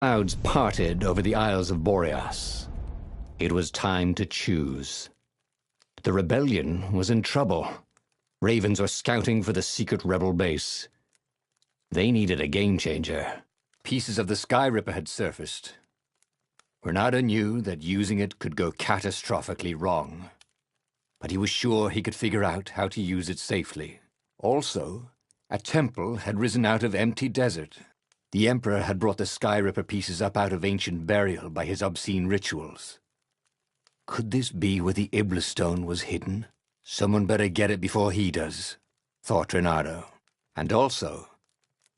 Clouds parted over the Isles of Boreas. It was time to choose. The rebellion was in trouble. Ravens were scouting for the secret rebel base. They needed a game-changer. Pieces of the Sky Ripper had surfaced. Renato knew that using it could go catastrophically wrong, but he was sure he could figure out how to use it safely. Also, a temple had risen out of empty desert. The Emperor had brought the Sky Ripper pieces up out of ancient burial by his obscene rituals. Could this be where the Iblis stone was hidden? Someone better get it before he does, thought Renato. And also,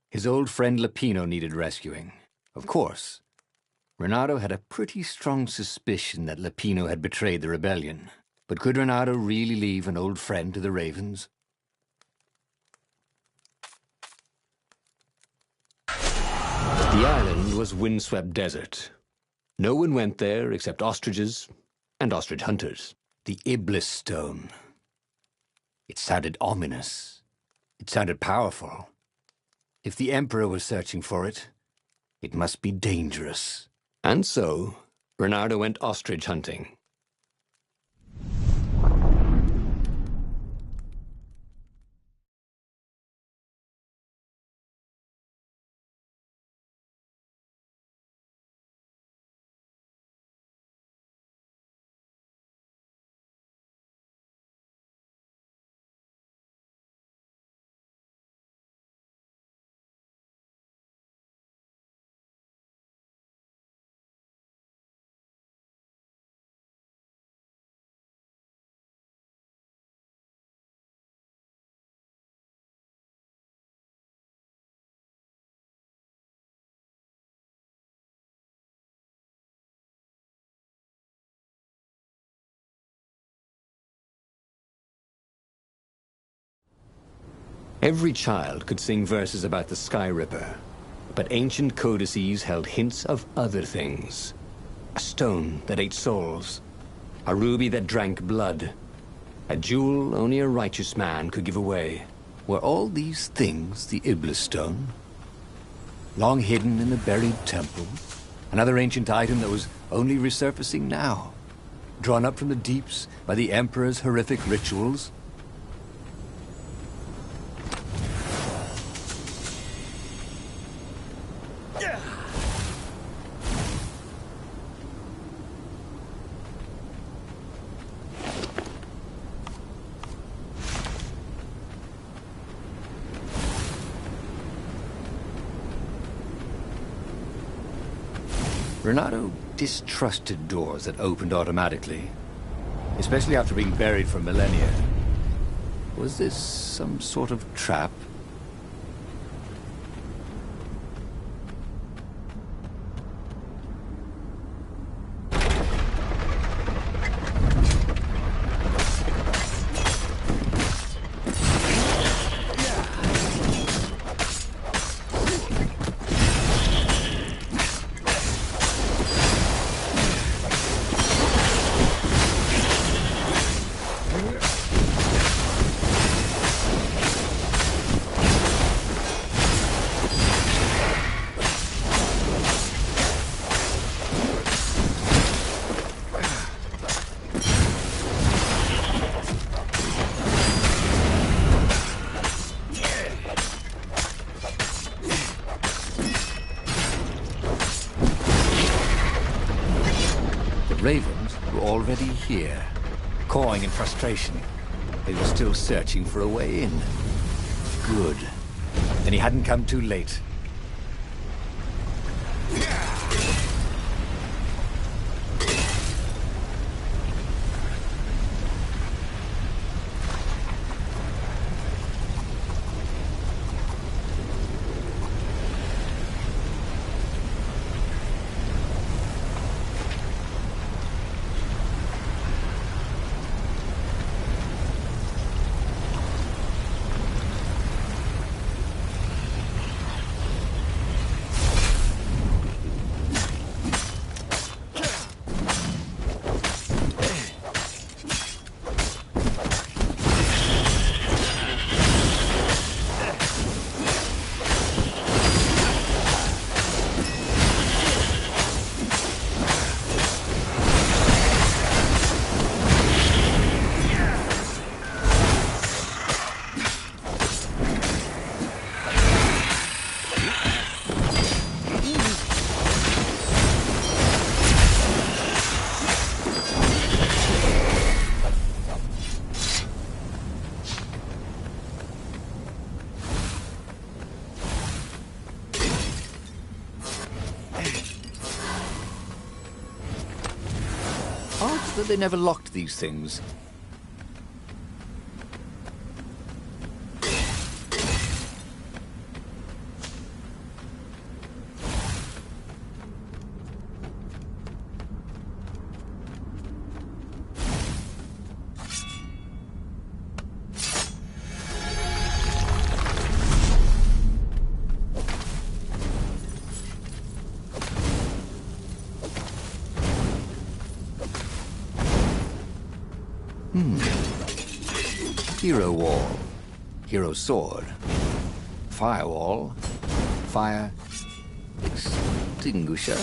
his old friend Lapino needed rescuing. Of course, Renato had a pretty strong suspicion that Lapino had betrayed the rebellion. But could Renato really leave an old friend to the Ravens? The island was windswept desert. No one went there except ostriches and ostrich hunters. The Iblis stone. It sounded ominous. It sounded powerful. If the Emperor was searching for it, it must be dangerous. And so, Renato went ostrich hunting. Every child could sing verses about the Sky Ripper, but ancient codices held hints of other things. A stone that ate souls, a ruby that drank blood, a jewel only a righteous man could give away. Were all these things the Iblis stone? Long hidden in a buried temple, another ancient item that was only resurfacing now, drawn up from the deeps by the Emperor's horrific rituals? Renato distrusted doors that opened automatically, especially after being buried for millennia. Was this some sort of trap? Ravens were already here, cawing in frustration. They were still searching for a way in. Good. Then he hadn't come too late. that they never locked these things. Hero wall, hero sword, firewall, fire extinguisher.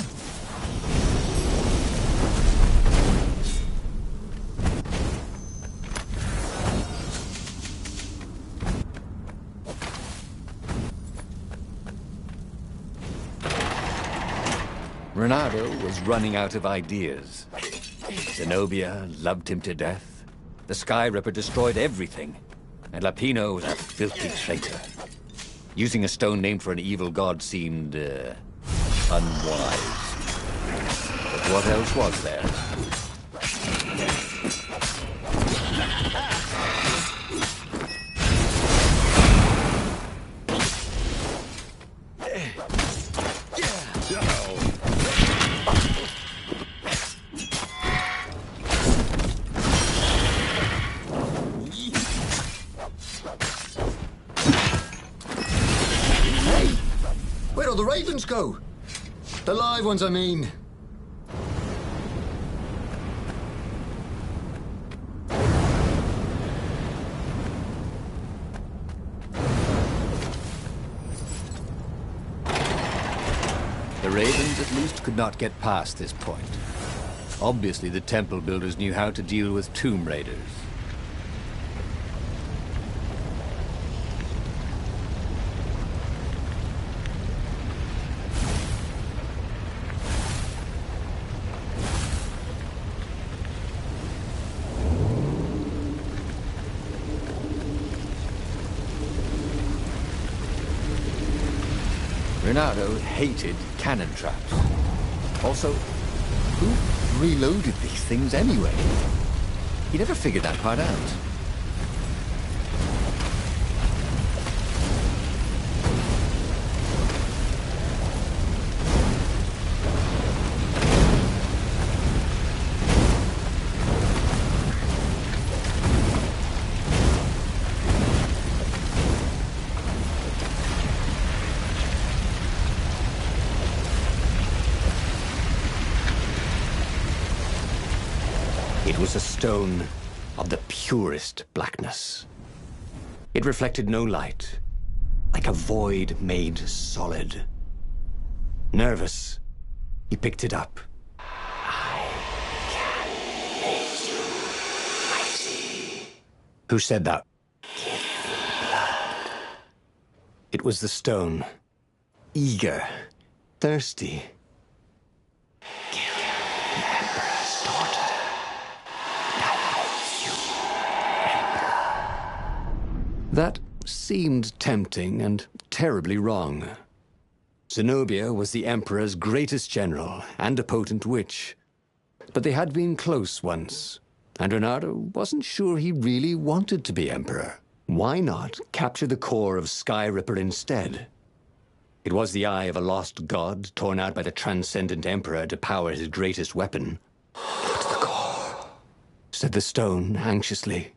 Ronaldo was running out of ideas. Zenobia loved him to death. The Sky Ripper destroyed everything, and Lapino was a filthy traitor. Using a stone named for an evil god seemed, unwise. But what else was there? Where'd all the ravens go? The live ones, I mean. The ravens at least could not get past this point. Obviously, the temple builders knew how to deal with tomb raiders. Ronaldo hated cannon traps. Also, who reloaded these things anyway? He never figured that part out. It was a stone of the purest blackness. It reflected no light, like a void made solid. Nervous, he picked it up. I can make you mighty. Who said that? Give me blood. It was the stone. Eager, thirsty. Kill the Emperor's daughter. That seemed tempting and terribly wrong. Zenobia was the Emperor's greatest general and a potent witch. But they had been close once, and Ronaldo wasn't sure he really wanted to be Emperor. Why not capture the core of Sky Ripper instead? It was the eye of a lost god torn out by the transcendent Emperor to power his greatest weapon. But the core, said the stone anxiously.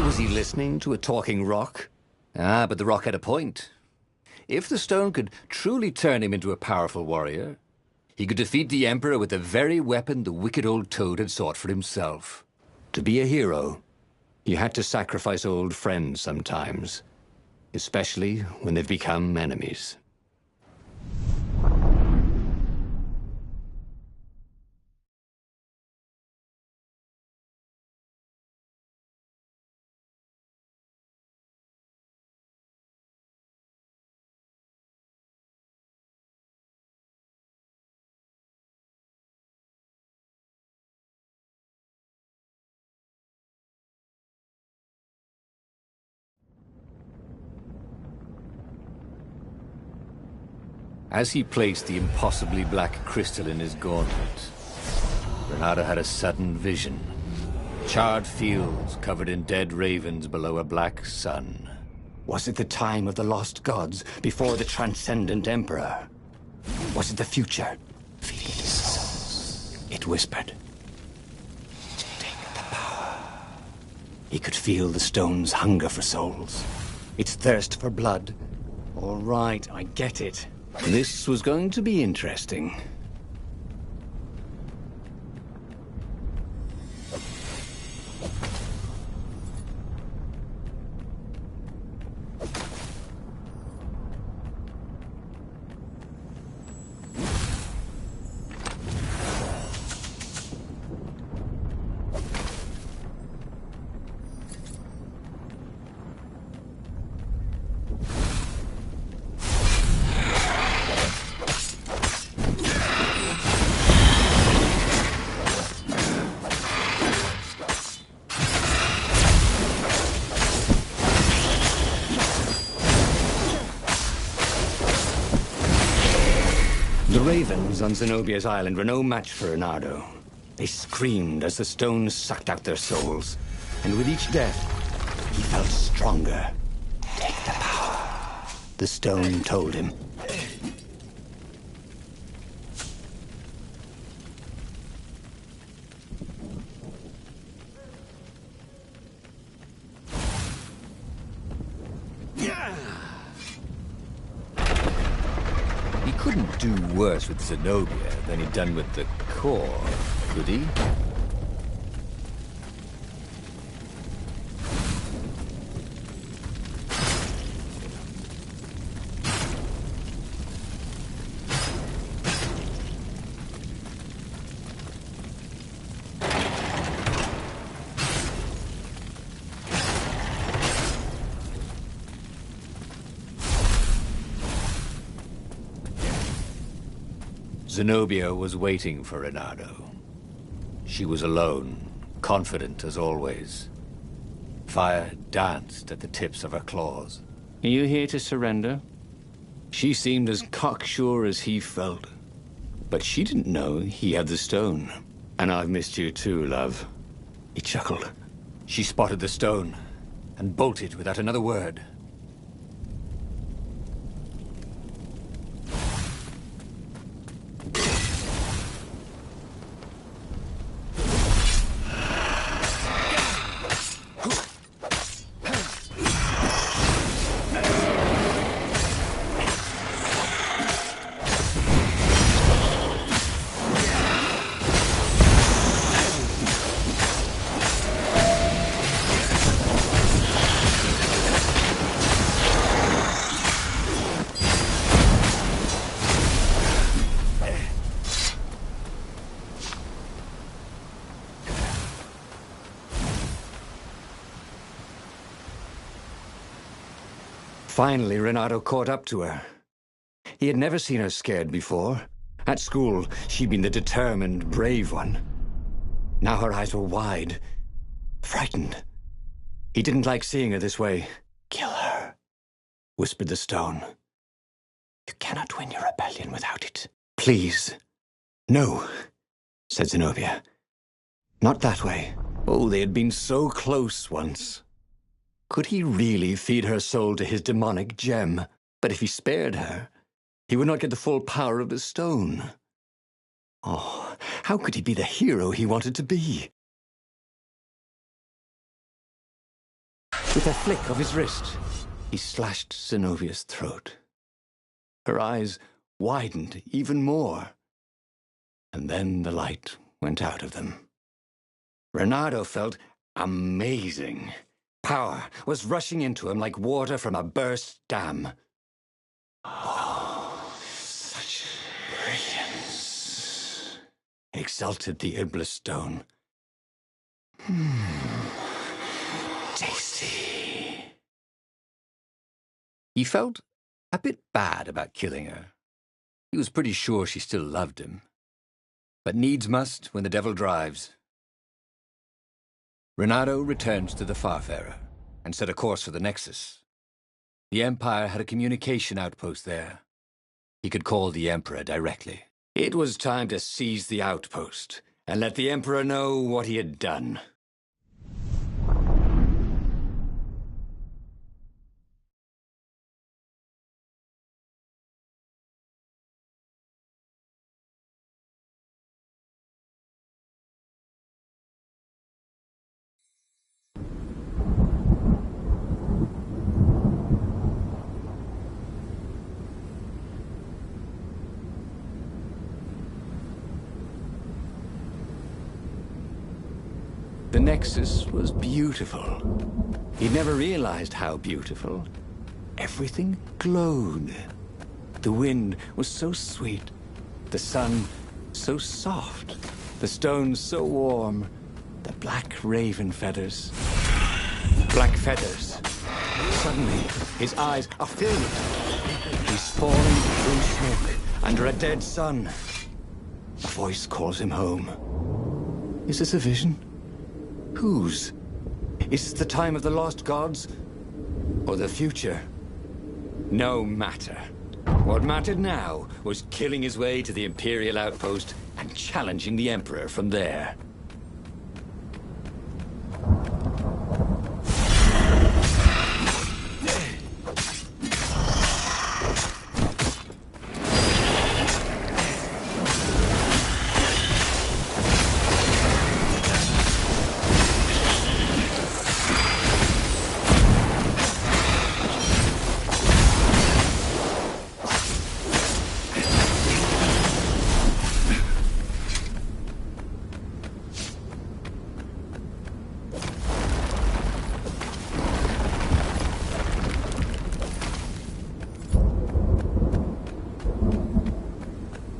Was he listening to a talking rock? Ah, but the rock had a point. If the stone could truly turn him into a powerful warrior, he could defeat the Emperor with the very weapon the wicked old toad had sought for himself. To be a hero, you had to sacrifice old friends sometimes, especially when they've become enemies. As he placed the impossibly black crystal in his gauntlet, Renato had a sudden vision. Charred fields covered in dead ravens below a black sun. Was it the time of the lost gods before the transcendent emperor? Was it the future? Feed these souls, it whispered. Take the power. He could feel the stone's hunger for souls, its thirst for blood. All right, I get it. This was going to be interesting. The ravens on Zenobia's island were no match for Renato. They screamed as the stones sucked out their souls. And with each death, he felt stronger. Take the power, the stone told him. He couldn't do worse with Zenobia than he'd done with the core, could he? Zenobia was waiting for Renato. She was alone, confident as always. Fire danced at the tips of her claws. Are you here to surrender? She seemed as cocksure as he felt. But she didn't know he had the stone. And I've missed you too, love. He chuckled. She spotted the stone and bolted without another word. Finally, Renato caught up to her. He had never seen her scared before. At school, she'd been the determined, brave one. Now her eyes were wide, frightened. He didn't like seeing her this way. Kill her, whispered the stone. You cannot win your rebellion without it. Please. No, said Zenobia. Not that way. Oh, they had been so close once. Could he really feed her soul to his demonic gem? But if he spared her, he would not get the full power of the stone. Oh, how could he be the hero he wanted to be? With a flick of his wrist, he slashed Zenobia's throat. Her eyes widened even more. And then the light went out of them. Renato felt amazing. Power was rushing into him like water from a burst dam. Oh, such brilliance, exulted the Iblis stone. Tasty. He felt a bit bad about killing her. He was pretty sure she still loved him. But needs must when the devil drives. Renato returned to the Farfarer and set a course for the Nexus. The Empire had a communication outpost there. He could call the Emperor directly. It was time to seize the outpost and let the Emperor know what he had done. The Nexus was beautiful. He'd never realized how beautiful. Everything glowed. The wind was so sweet. The sun so soft. The stones so warm. The black raven feathers. Black feathers. Suddenly, his eyes are filled. He's falling through smoke under a dead sun. A voice calls him home. Is this a vision? Whose? Is this the time of the lost gods? Or the future? No matter. What mattered now was killing his way to the Imperial outpost and challenging the Emperor from there.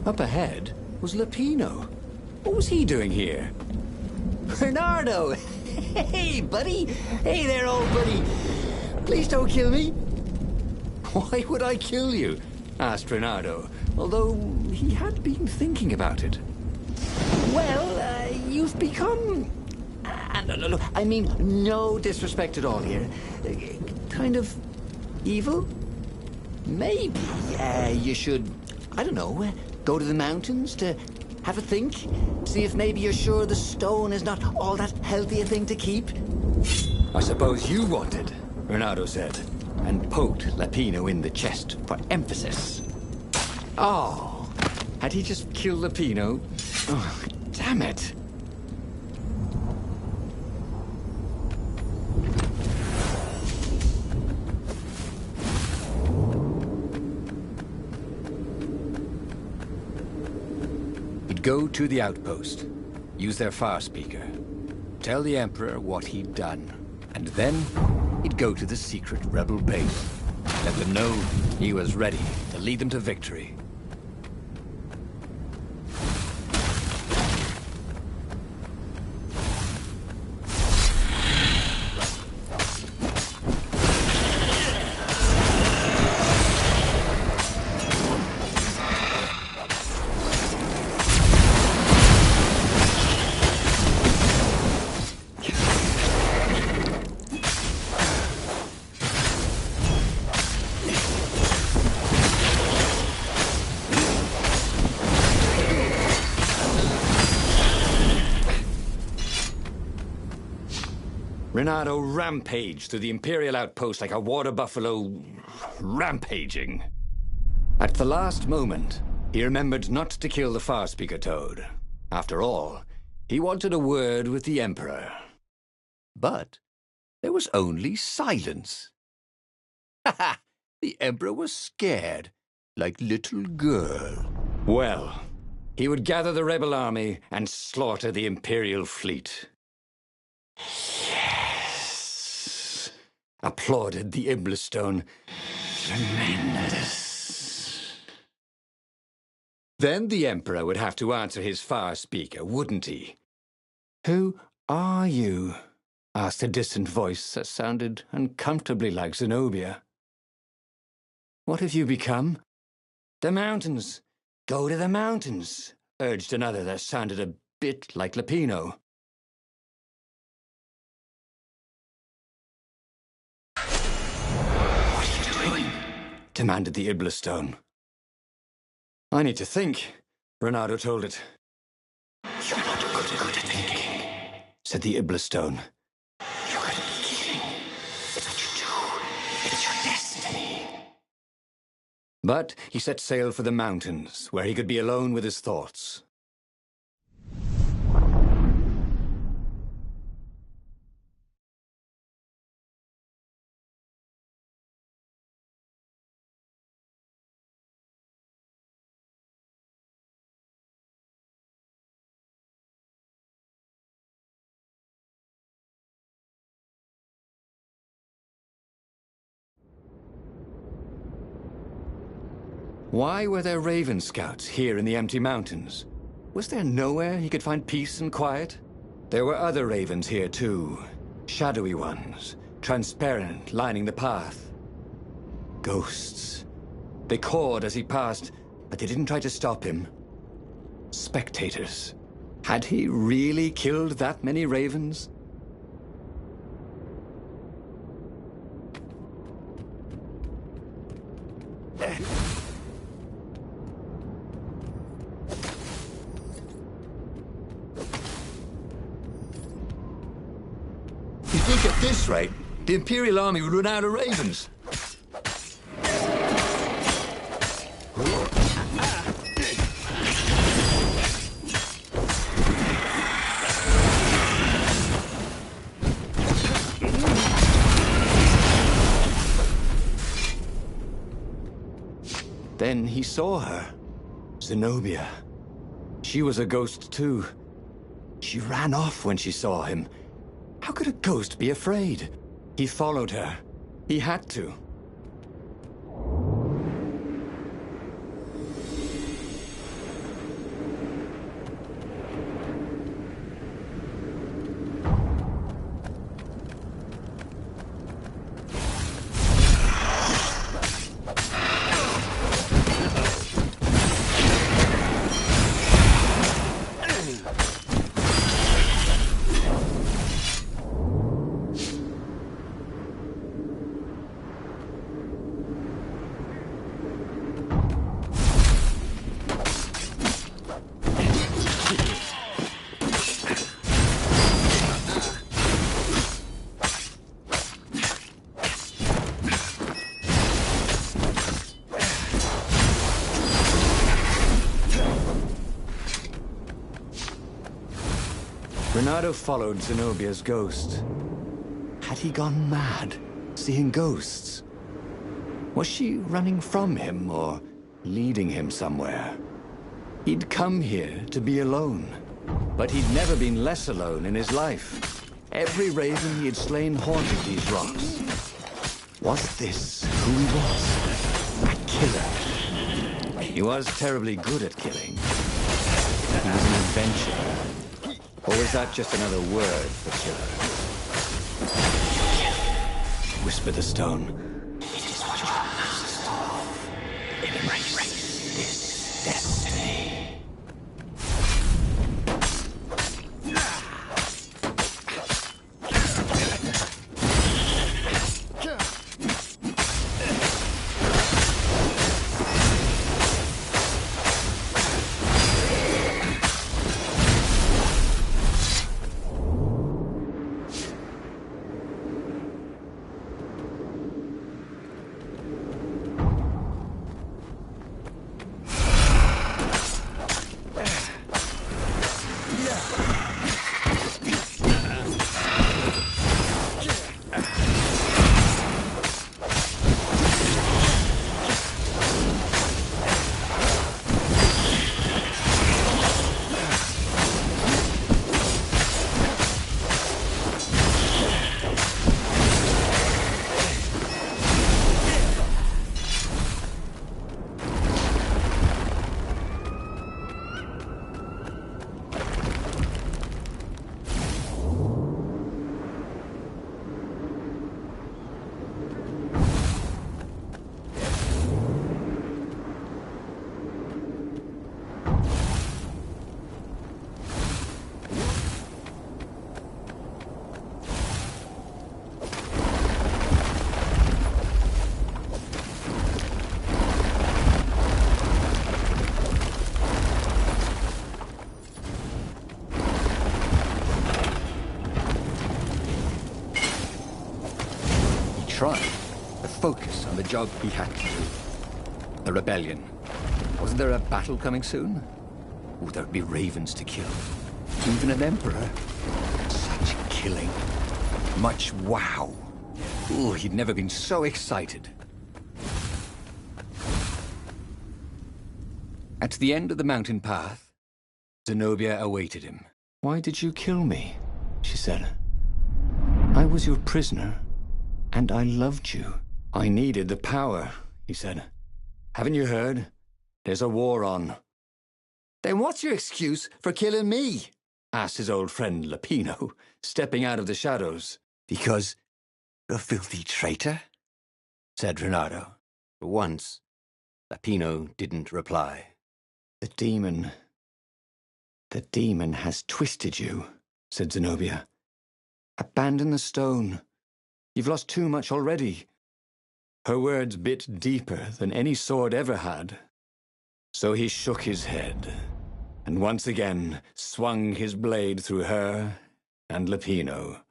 Up ahead was Lapino. What was he doing here? Bernardo! Hey, buddy! Hey there, old buddy! Please don't kill me! Why would I kill you? Asked Bernardo, although he had been thinking about it. Well, you've become... look, I mean, no disrespect at all here. Kind of evil? Maybe you should, I don't know, go to the mountains to have a think? See if maybe you're sure the stone is not all that healthy a thing to keep? I suppose you wanted, Bernardo said, and poked Lapino in the chest for emphasis. Oh, had he just killed Lapino? Oh, damn it. Go to the outpost, use their far speaker, tell the Emperor what he'd done, and then he'd go to the secret rebel base, let them know he was ready to lead them to victory. Renato rampaged through the Imperial outpost like a water buffalo rampaging. At the last moment, he remembered not to kill the far speaker toad. After all, he wanted a word with the Emperor. But there was only silence. Ha ha! The Emperor was scared, like little girl. Well, he would gather the rebel army and slaughter the Imperial fleet. Yes! Applauded the Iblistone. Tremendous. Then the Emperor would have to answer his far speaker, wouldn't he? Who are you? Asked a distant voice that sounded uncomfortably like Zenobia. What have you become? The mountains. Go to the mountains, urged another that sounded a bit like Lapino. What are you doing? Demanded the Iblistone. I need to think, Renato told it. You're not good at thinking, Said the Iblastone. you're good at killing. It's what you do. It's your destiny. But he set sail for the mountains, where he could be alone with his thoughts. Why were there Raven Scouts here in the empty mountains? Was there nowhere he could find peace and quiet? There were other ravens here too. Shadowy ones, transparent, lining the path. Ghosts. They cawed as he passed, but they didn't try to stop him. Spectators. Had he really killed that many ravens? You think at this rate, the Imperial Army would run out of ravens? Then he saw her. Zenobia. She was a ghost too. She ran off when she saw him. How could a ghost be afraid? He followed her. He had to. Renato followed Zenobia's ghost. Had he gone mad, seeing ghosts? Was she running from him or leading him somewhere? He'd come here to be alone, but he'd never been less alone in his life. Every raven he had slain haunted these rocks. Was this who he was? A killer. He was terribly good at killing. He was an adventurer. Or was that just another word for killer? Whispered the stone. It is what you are master of. Embrace this destiny. shrine. The focus on the job he had to do. The rebellion. Wasn't there a battle coming soon? Oh, there'd be ravens to kill. Even an emperor. Such killing. Much wow. Ooh, he'd never been so excited. At the end of the mountain path, Zenobia awaited him. Why did you kill me? She said. I was your prisoner, and I loved you. I needed the power, he said. Haven't you heard? There's a war on. Then what's your excuse for killing me? Asked his old friend Lapino, stepping out of the shadows. Because you're a filthy traitor? Said Renato. For once, Lapino didn't reply. The demon has twisted you, said Zenobia. Abandon the stone. You've lost too much already. Her words bit deeper than any sword ever had. So he shook his head, and once again swung his blade through her and Lapino.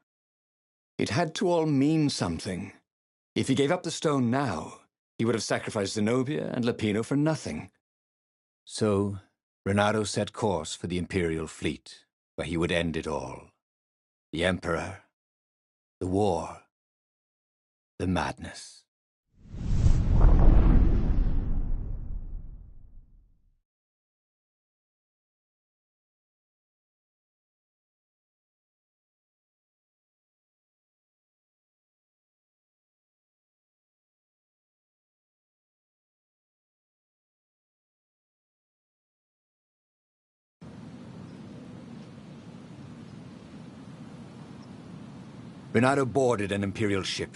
It had to all mean something. If he gave up the stone now, he would have sacrificed Zenobia and Lapino for nothing. So Renato set course for the Imperial fleet, where he would end it all. The Emperor, the war, the madness. Renato boarded an Imperial ship.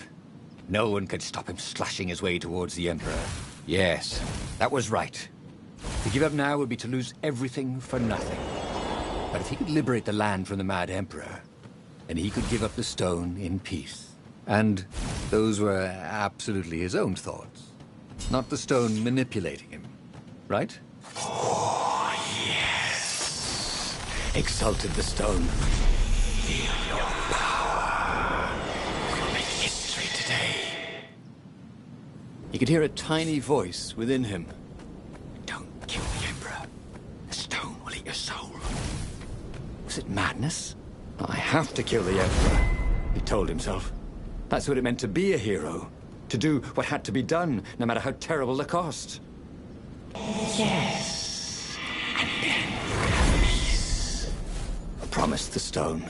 No one could stop him slashing his way towards the Emperor. Yes, that was right. To give up now would be to lose everything for nothing. But if he could liberate the land from the Mad Emperor, then he could give up the stone in peace. And those were absolutely his own thoughts. Not the stone manipulating him. Right? Oh, yes, exulted the stone. Feel your power. We'll make history today. He could hear a tiny voice within him. Don't kill the Emperor. The stone will eat your soul. Was it madness? I have to kill the Emperor, he told himself. That's what it meant to be a hero. To do what had to be done, no matter how terrible the cost. Yes. And then you will have peace, promised the stone.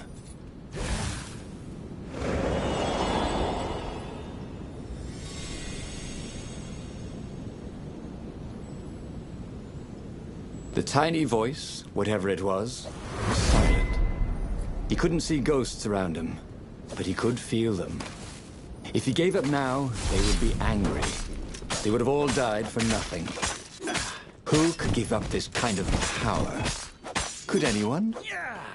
The tiny voice, whatever it was silent. He couldn't see ghosts around him, but he could feel them. If he gave up now, they would be angry. They would have all died for nothing. Who could give up this kind of power? Could anyone?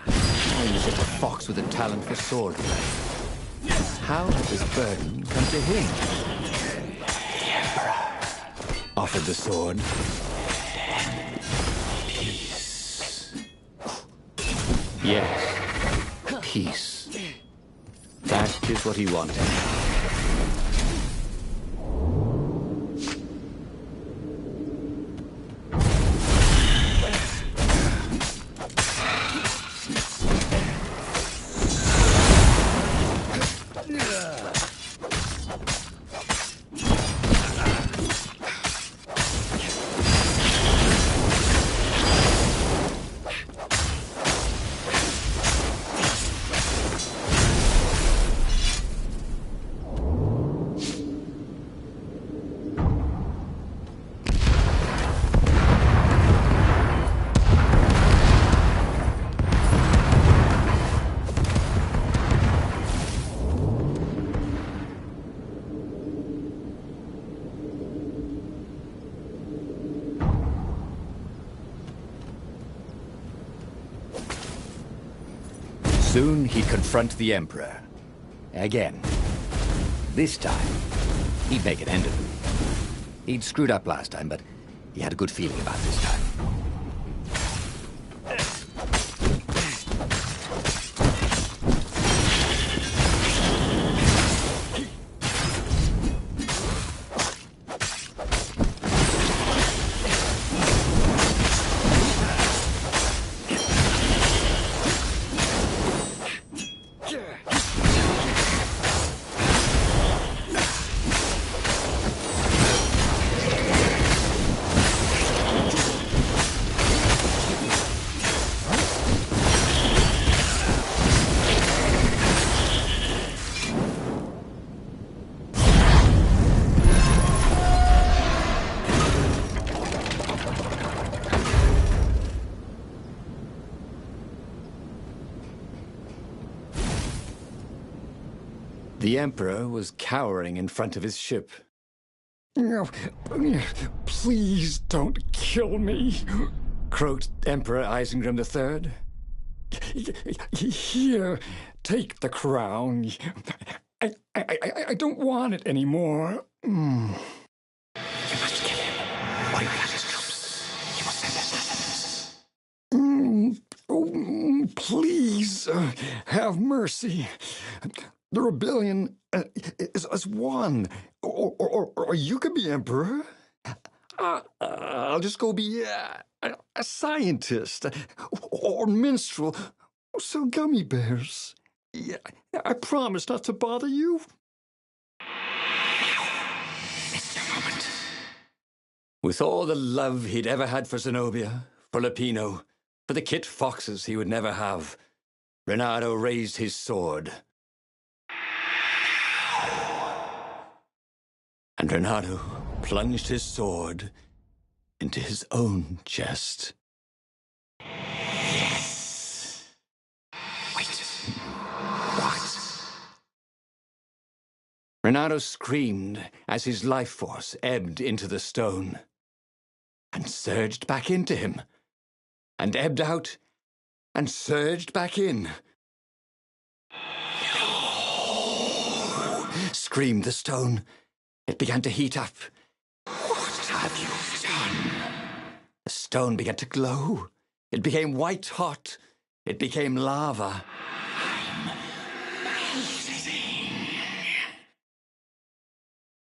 He was just a fox with a talent for swordplay. How had this burden come to him? The Emperor offered the sword. Peace. Yes, peace. That is what he wanted. Soon he'd confront the Emperor. Again. This time, he'd make an end of him. He'd screwed up last time, but he had a good feeling about this time. The Emperor was cowering in front of his ship. Please don't kill me. Croaked Emperor Isengrim III. Here, take the crown. I don't want it anymore. You must kill him, or he will have his troops. He will send assassins. Please, have mercy. The rebellion is won, or you could be emperor. I'll just go be a scientist, or minstrel, or sell gummy bears. Yeah, I promise not to bother you. It's your moment. With all the love he'd ever had for Zenobia, for Lapino, for the kit foxes he would never have, Reynardo raised his sword. And Reynardo plunged his sword into his own chest. Yes. Wait. What? Reynardo screamed as his life force ebbed into the stone and surged back into him, and ebbed out and surged back in. Screamed the stone. It began to heat up. What have you done? The stone began to glow. It became white hot. It became lava.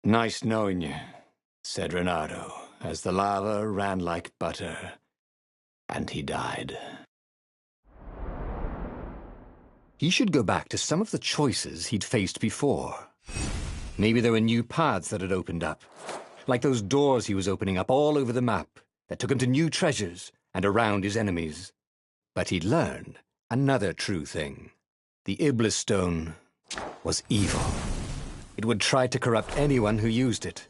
Nice knowing you, said Reynardo, as the lava ran like butter, and he died. He should go back to some of the choices he'd faced before. Maybe there were new paths that had opened up, like those doors he was opening up all over the map that took him to new treasures and around his enemies. But he'd learned another true thing. The Iblis Stone was evil. It would try to corrupt anyone who used it.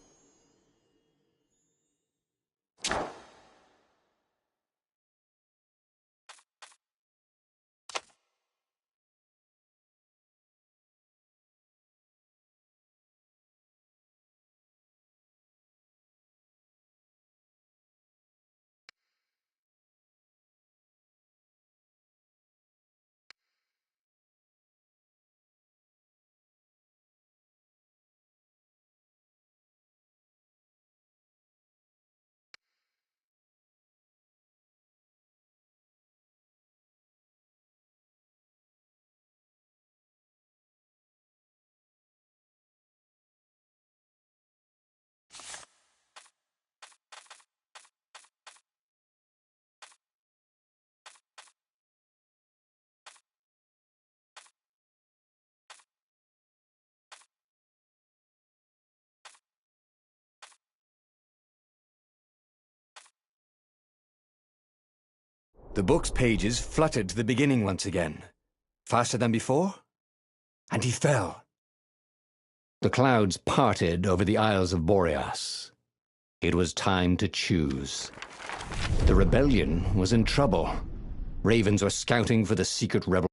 The book's pages fluttered to the beginning once again, faster than before, and he fell. The clouds parted over the Isles of Boreas. It was time to choose. The rebellion was in trouble. Ravens were scouting for the secret rebel